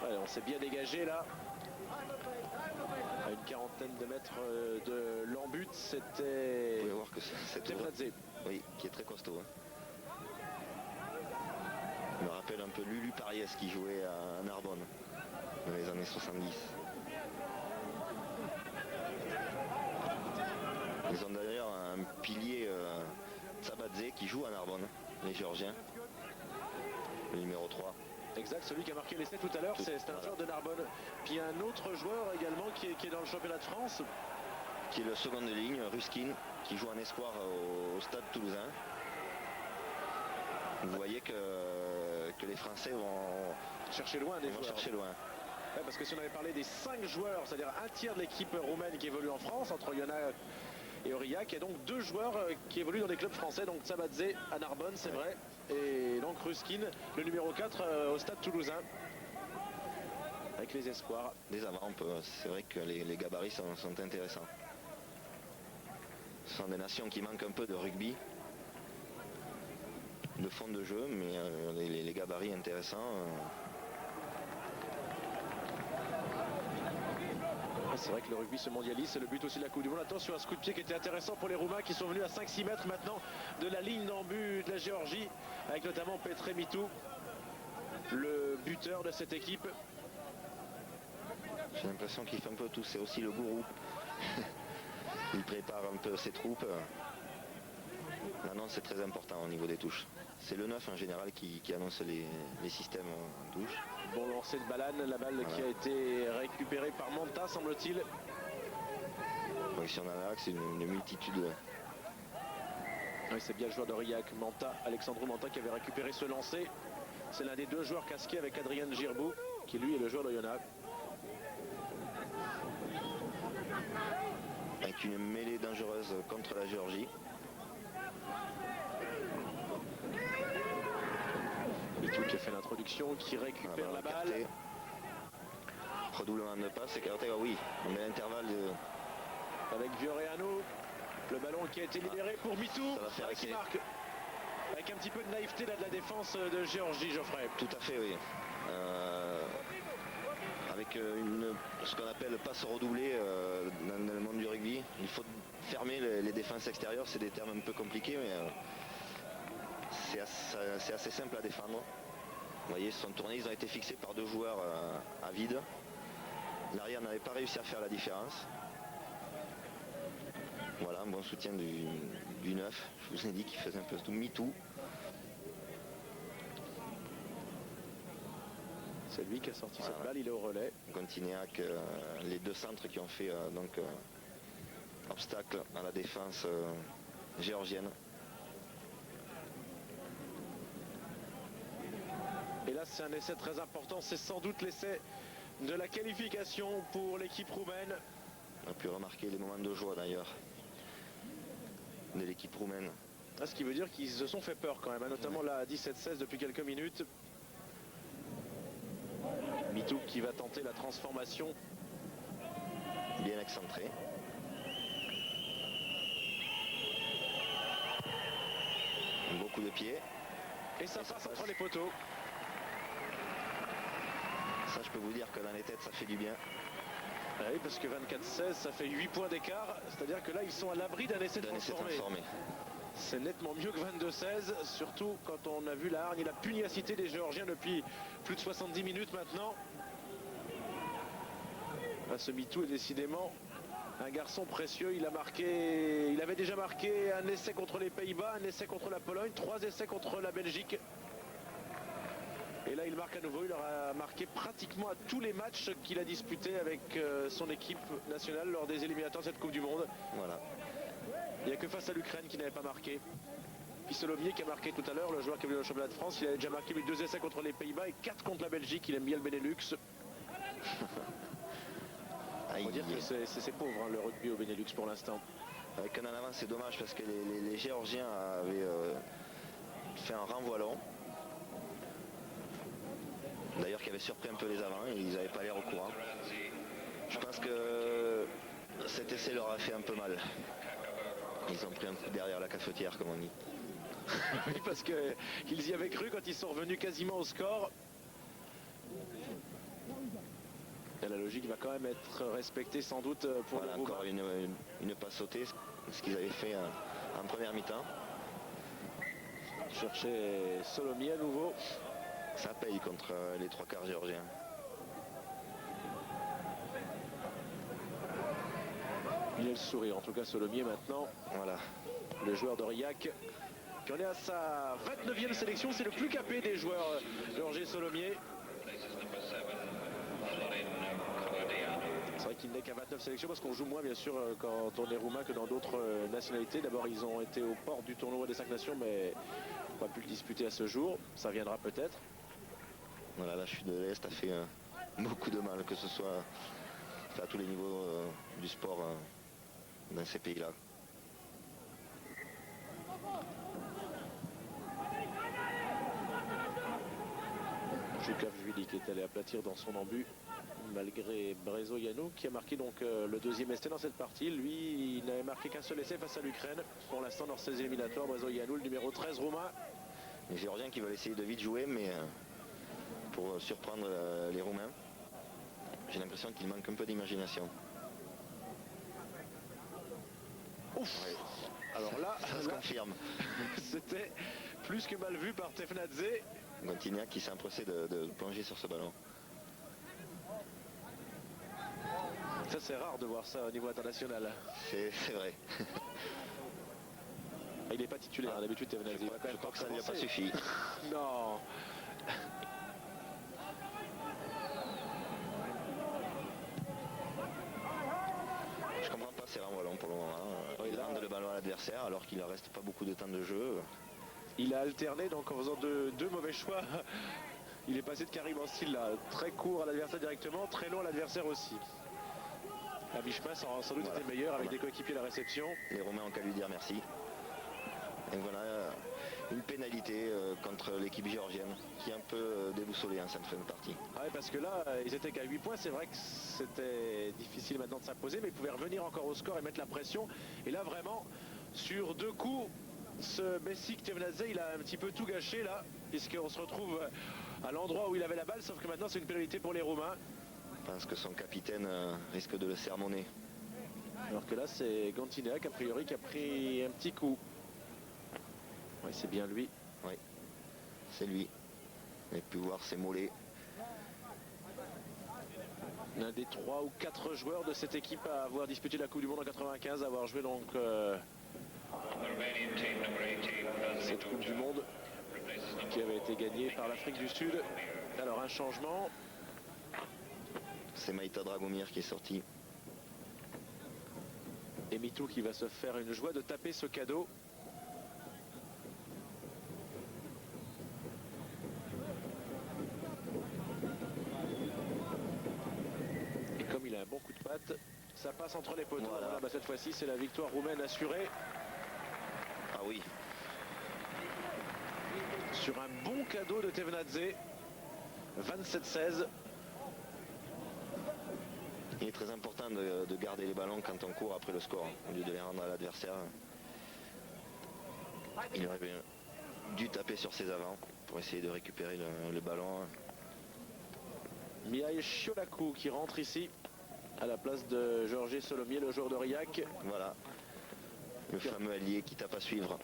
Ouais, on s'est bien dégagé là. À une quarantaine de mètres de l'embut, c'était... Vous pouvez voir que c'est Bradze. Oui, qui est très costaud. Hein. Il me rappelle un peu Lulu Pariès qui jouait à Narbonne dans les années 70. Ils ont d'ailleurs un pilier Sabadze qui joue à Narbonne, les Géorgiens, le numéro 3. Exact, celui qui a marqué l'essai tout à l'heure, c'est un joueur de Narbonne. Puis il y a un autre joueur également qui est dans le championnat de France. Qui est le second de ligne, Ruskin, qui joue en espoir au stade toulousain. Vous voyez que les Français vont chercher loin des joueurs. Chercher loin. Ouais, parce que si on avait parlé des 5 joueurs, c'est-à-dire un tiers de l'équipe roumaine qui évolue en France, entre Yona et Aurillac, il y a donc 2 joueurs qui évoluent dans les clubs français, donc Sabadze à Narbonne, c'est vrai, et donc Ruskin, le numéro 4 au stade toulousain. avec les espoirs. Des avant, c'est vrai que les gabarits sont intéressants. Ce sont des nations qui manquent un peu de rugby, de fond de jeu, mais les gabarits intéressants. C'est vrai que le rugby se mondialise, c'est le but aussi de la Coupe du Monde. Attention à ce coup de pied qui était intéressant pour les Roumains qui sont venus à 5-6 mètres maintenant de la ligne d'en-but de la Géorgie, avec notamment Petre Mitu, le buteur de cette équipe. J'ai l'impression qu'il fait un peu tout, c'est aussi le gourou. Il prépare un peu ses troupes. L'annonce est très important au niveau des touches. C'est le 9 en général qui annonce les systèmes en touche. Bon lancer de Balane, la balle voilà, qui a été récupérée par Manta, semble-t-il. Donc si on a là, c'est une multitude. Oui, c'est bien le joueur d'Aurillac, Manta, Alexandre Manta, qui avait récupéré ce lancer. C'est l'un des deux joueurs casqués avec Adrien Girbou, qui lui est le joueur de Yonah. Avec une mêlée dangereuse contre la Géorgie. Mitu qui a fait l'introduction, qui récupère la balle. Écarté. Redoublement de passe, écarté, oui, on met l'intervalle de... Avec Vioreanu, le ballon qui a été libéré pour Mitu, qui marque. Avec un petit peu de naïveté là de la défense de Géorgie, Geoffrey. Tout à fait, oui. Avec ce qu'on appelle passe redoublée dans le monde du rugby. Il faut fermer les défenses extérieures, c'est des termes un peu compliqués, mais c'est assez simple à défendre. Vous voyez, ils se sont tournés, ils ont été fixés par deux joueurs à vide. L'arrière n'avait pas réussi à faire la différence. Voilà, un bon soutien du 9. Je vous ai dit qu'il faisait un peu tout MeToo. C'est lui qui a sorti cette balle, il est au relais. Continuac, les deux centres qui ont fait obstacle à la défense géorgienne. Et là c'est un essai très important, c'est sans doute l'essai de la qualification pour l'équipe roumaine. On a pu remarquer les moments de joie d'ailleurs de l'équipe roumaine. Ce qui veut dire qu'ils se sont fait peur quand même, notamment là à 17-16 depuis quelques minutes. Mitu qui va tenter la transformation. Bien excentré. Un beau coup de pied. Et ça passe entre les poteaux. Ça, je peux vous dire que dans les têtes, ça fait du bien. Oui, parce que 24-16, ça fait 8 points d'écart. C'est-à-dire que là, ils sont à l'abri d'un essai transformé. C'est nettement mieux que 22-16, surtout quand on a vu la hargne et la pugnacité des Géorgiens depuis plus de 70 minutes maintenant. Ce Mitu est décidément un garçon précieux. Il avait déjà marqué un essai contre les Pays-Bas, un essai contre la Pologne, 3 essais contre la Belgique. Et là, il marque à nouveau. Il aura marqué pratiquement à tous les matchs qu'il a disputés avec son équipe nationale lors des éliminatoires de cette Coupe du Monde. Voilà. Il n'y a que face à l'Ukraine qui n'avait pas marqué. Puis Solomier qui a marqué tout à l'heure, le joueur qui est venu au championnat de France. Il avait déjà marqué 2 essais contre les Pays-Bas et 4 contre la Belgique. Il aime bien le Benelux. On va dire que c'est pauvre hein, le rugby au Benelux pour l'instant. Avec un en avant, c'est dommage parce que les Géorgiens avaient fait un renvoi long. D'ailleurs qui avait surpris un peu les avants et ils n'avaient pas l'air au courant. Je pense que cet essai leur a fait un peu mal. Ils ont pris un coup derrière la cafetière comme on dit. Oui, parce qu'ils y avaient cru quand ils sont revenus quasiment au score. Et la logique va quand même être respectée sans doute pour voilà, encore une passe sautée, ce qu'ils avaient fait en première mi-temps. Chercher Solomier à nouveau. Ça paye contre les 3/4 géorgiens. Il a le sourire, en tout cas Solomier maintenant. Voilà. Le joueur d'Aurillac. Puis on est à sa 29e sélection, c'est le plus capé des joueurs Georges Solomier. C'est vrai qu'il n'est qu'à 29 sélections parce qu'on joue moins bien sûr quand on est roumain que dans d'autres nationalités. D'abord ils ont été aux portes du tournoi des 5 nations mais pas pu le disputer à ce jour. Ça viendra peut-être. Voilà, la chute de l'Est a fait beaucoup de mal, que ce soit à tous les niveaux du sport dans ces pays-là. Joukavvili qui est allé aplatir dans son embut. malgré Brezoianu qui a marqué donc le deuxième essai dans cette partie. Lui, il n'avait marqué qu'un seul essai face à l'Ukraine. Pour l'instant, dans ces éliminatoires, Brezoianu, le numéro 13 roumain. Les Géorgiens qui veulent essayer de vite jouer, mais pour surprendre les Roumains, j'ai l'impression qu'il manque un peu d'imagination. Ouf. Ouais. Alors là, ça se confirme. C'était plus que mal vu par Tefnadze. Gontignac qui s'est empressé de plonger sur ce ballon. Ça, c'est rare de voir ça au niveau international. C'est vrai. Il n'est pas titulaire, d'habitude Tefnadze. Je crois que ça ne lui a pas suffi. Non. Je comprends pas ces renvois longs pour le moment. Il rende le ballon à l'adversaire alors qu'il ne reste pas beaucoup de temps de jeu. Il a alterné donc en faisant deux mauvais choix. Il est passé de Karim en style là, très court à l'adversaire directement, très long à l'adversaire aussi. La mi-chemin sans doute été meilleur avec des coéquipiers à la réception. Les Romains ont qu'à lui dire merci. Et voilà, une pénalité contre l'équipe géorgienne qui est un peu déboussolée en cette fin de partie. Ah ouais, parce que là, ils étaient qu'à 8 points. C'est vrai que c'était difficile maintenant de s'imposer, mais ils pouvaient revenir encore au score et mettre la pression. Et là, vraiment, sur 2 coups, ce Messic Tefnadze, il a un petit peu tout gâché là, puisqu'on se retrouve à l'endroit où il avait la balle, sauf que maintenant, c'est une pénalité pour les Roumains. Je pense que son capitaine risque de le sermonner. Alors que là, c'est Gontignac, a priori, qui a pris un petit coup. Oui, c'est bien lui. Oui, c'est lui. On a pu voir ses mollets. L'un des 3 ou 4 joueurs de cette équipe à avoir disputé la Coupe du Monde en 95, à avoir joué donc cette Coupe du Monde qui avait été gagnée par l'Afrique du Sud. Alors un changement. C'est Maïta Dragomir qui est sorti. Et Mitou qui va se faire une joie de taper ce cadeau. Et comme il a un bon coup de patte, ça passe entre les poteaux. Voilà. Voilà, bah cette fois-ci, c'est la victoire roumaine assurée. Ah oui. Sur un bon cadeau de Tefnadze. 27-16. Il est très important de garder les ballons quand on court après le score, au lieu de les rendre à l'adversaire. Il aurait dû taper sur ses avants pour essayer de récupérer le ballon. Mihail Chiolakou qui rentre ici à la place de Georges Solomier, le joueur de Riac. Voilà, le fameux allié qui tape à suivre.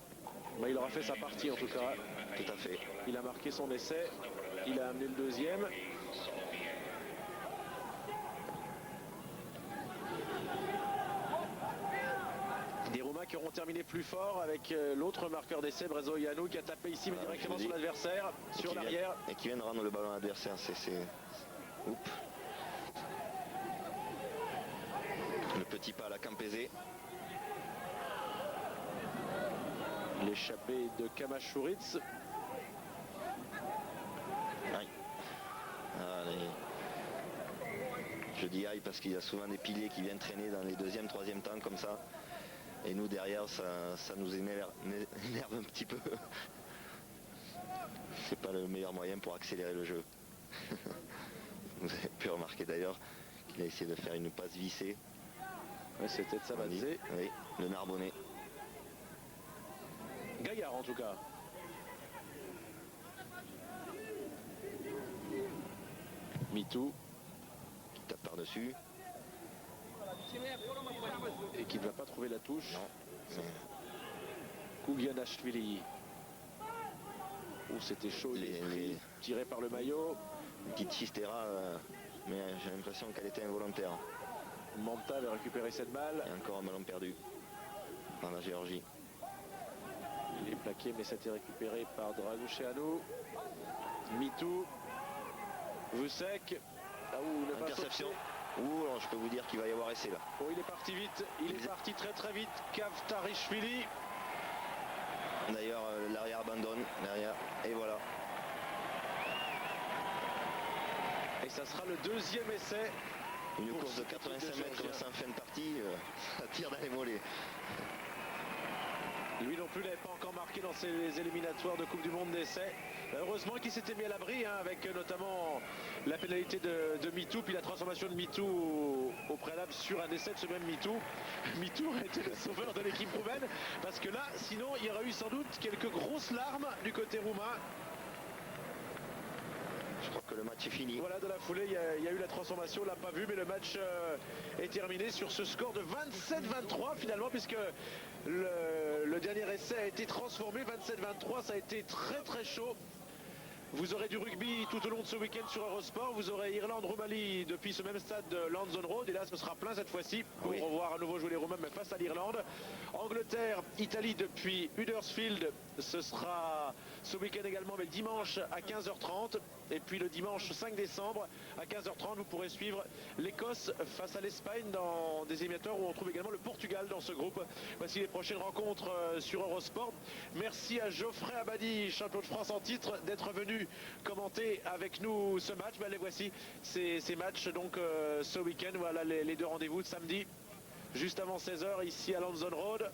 Bah, il aura fait sa partie en tout cas. Tout à fait. Il a marqué son essai, il a amené le deuxième. Des Roumains qui auront terminé plus fort avec l'autre marqueur d'essai, Brezoianu, qui a tapé ici mais directement sur l'adversaire, sur l'arrière. Et qui vient de rendre le ballon à l'adversaire. Oups. Le petit pas à la Campese. L'échappée de Kamachuritz. Aïe. Allez. Je dis aïe parce qu'il y a souvent des piliers qui viennent traîner dans les deuxième, troisième temps comme ça. Et nous derrière, ça nous énerve un petit peu. C'est pas le meilleur moyen pour accélérer le jeu. Vous avez pu remarquer d'ailleurs qu'il a essayé de faire une passe vissée. Ouais, c'était de Sabadze. Oui, le Narbonnais. Gaillard en tout cas. Mitou. Qui tape par-dessus. Et qui ne va pas trouver la touche. Non. Kougianashvili. Oh, c'était chaud. Il est tiré par le maillot. Une petite chistera, mais j'ai l'impression qu'elle était involontaire. Manta avait récupéré cette balle. Et encore un ballon perdu dans la Géorgie. Il est plaqué, mais c'était récupéré par Dragoucheanu. Mitou. Vusek. Ah, ouh, une interception. Ouh, alors je peux vous dire qu'il va y avoir essai là. Oh, il est parti vite. Il est parti très très vite. Kavtarishvili. D'ailleurs, l'arrière abandonne. Derrière. Et voilà. Et ça sera le deuxième essai. Une course de 85 mètres comme ça en fin de partie, ça tire dans les mollets. Lui non plus n'avait pas encore marqué dans ses éliminatoires de Coupe du Monde d'essai. Heureusement qu'il s'était mis à l'abri, hein, avec notamment la pénalité de MeToo, puis la transformation de MeToo au préalable sur un essai de ce même MeToo. MeToo a été le sauveur de l'équipe roumaine, parce que là, sinon, il y aurait eu sans doute quelques grosses larmes du côté roumain. Je crois que le match est fini. Voilà, de la foulée, il y a eu la transformation, on l'a pas vu, mais le match est terminé sur ce score de 27-23 finalement, puisque le dernier essai a été transformé. 27-23, ça a été très très chaud. Vous aurez du rugby tout au long de ce week-end sur Eurosport. Vous aurez Irlande-Roumanie depuis ce même stade de London Road. Et là, ce sera plein cette fois-ci pour revoir à nouveau jouer les Roumains, mais face à l'Irlande. Angleterre-Italie depuis Huddersfield. Ce sera ce week-end également, mais dimanche à 15h30. Et puis le dimanche 5 décembre à 15h30, vous pourrez suivre l'Écosse face à l'Espagne dans des éliminatoires où on trouve également le Portugal dans ce groupe. Voici les prochaines rencontres sur Eurosport. Merci à Geoffrey Abadi, champion de France en titre, d'être venu commenter avec nous ce match. Les voici, ces matchs donc ce week-end. Voilà les deux rendez-vous de samedi, juste avant 16h ici à London Road.